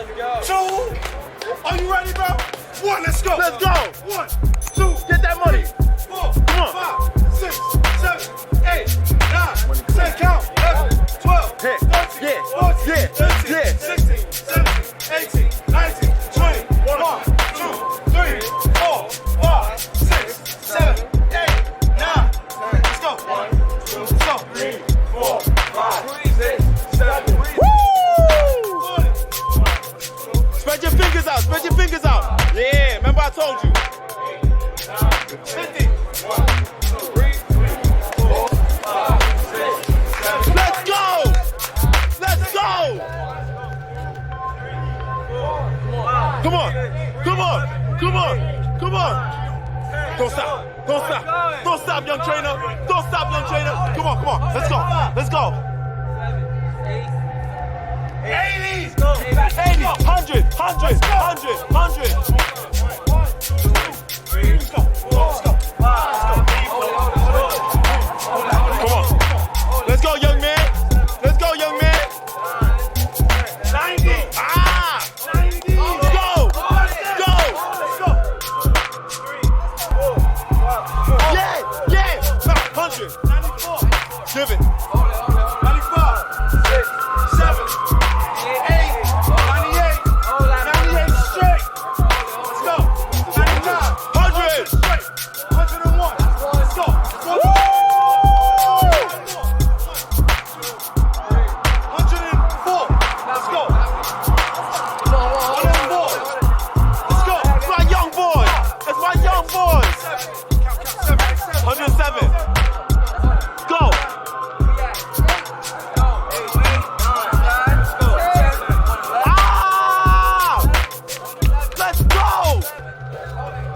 2. Are you ready, bro? 1, let's go. Let's go. 1, 2, Get that money. 4, Come on. 5, 6, 7, 8, 9, 10, count, 11, 12, Hit. 13, Yeah. 14, Yeah. 15, Yeah. 16, 17, 18, 19, 20, 1, 2, 3, 4, 5, 6, 7, 8, 9. Let's go. Let's go. 3, 4, 5, 6, 7, 8. Spread your fingers out. Spread your fingers out. Yeah. Remember I told you. 50. 1, 2, 3, 4, 5, 6, 7. Let's go. Let's go. Come on. Come on. Come on. Come on. Don't stop. Don't stop. Don't stop, young trainer. Don't stop, young trainer. Come on. Come on. Let's go. Let's go. 80. 80, 100, 100, 100, 100. 1, 2, 3, let's go. 4, let's go. 5, Come on. Let's go, young man. Let's go, young man. 90. Ah! 90. Go! Go! Let's go. 3, 4, 5, Yeah! Yeah! 100. 94. Give it. 95. 6, 7, 8, 98. 98 straight. Let's go. 99. 100. Straight. 101. Let's go. 104. Let's go. 104. Let's go. That's my young boy. That's my young boys. 107. Go. Ah! Let's go.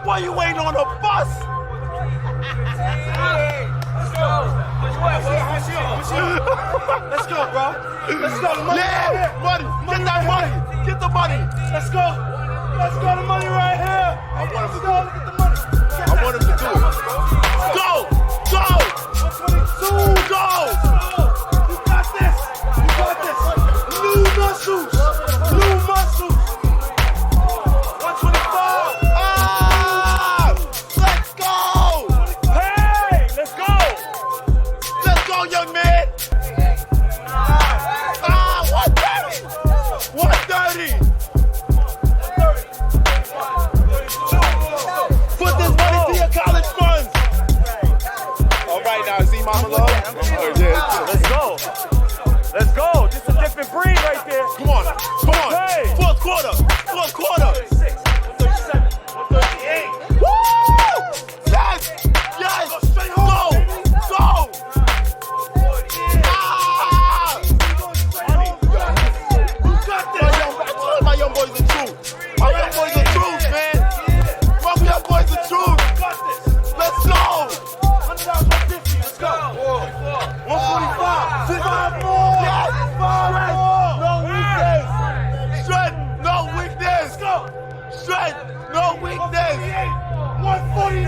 Why you waiting on a bus? Let's go, bro. Let's go. The money right Yeah! here. Money. Get that money. Get the money. Let's go. Let's go. The money right here. I want him to Let's do go. it. Look at the money. I want him to do it. Go! Go! 122. Go! You got this. You got this. New muscles. New muscles. 125. Ah! Let's go! Hey, let's go. Let's go, young man! Ah, 130! 130! Put this money to your college funds! All right, now, see Mama Love? Let's go. Let's go. This is a different breed right there. Come on, come on! Hey. Fourth quarter! Fourth quarter! 137. 138. Woo! Yes! Yes! Go! Go! Ah! You got this. My young boys the truth. My young boys the truth, man. My young boys the truth. You got this. Let's go. 150. Let's go. 145. 5 more. Yes. 5 more. No weakness. Strength, no weakness. Let's go. Strength, no weakness. 149.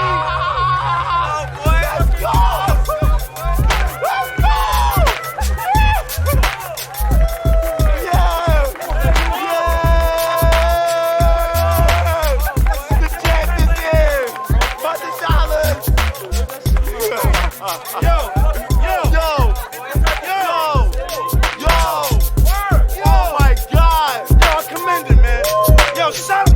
Ah! Let's go. Let's go. Yeah. Yeah. The champ is in. $100. Yo. Yo. Yo. Yo. Oh my God. Yo, I commend it, man. Yo, shout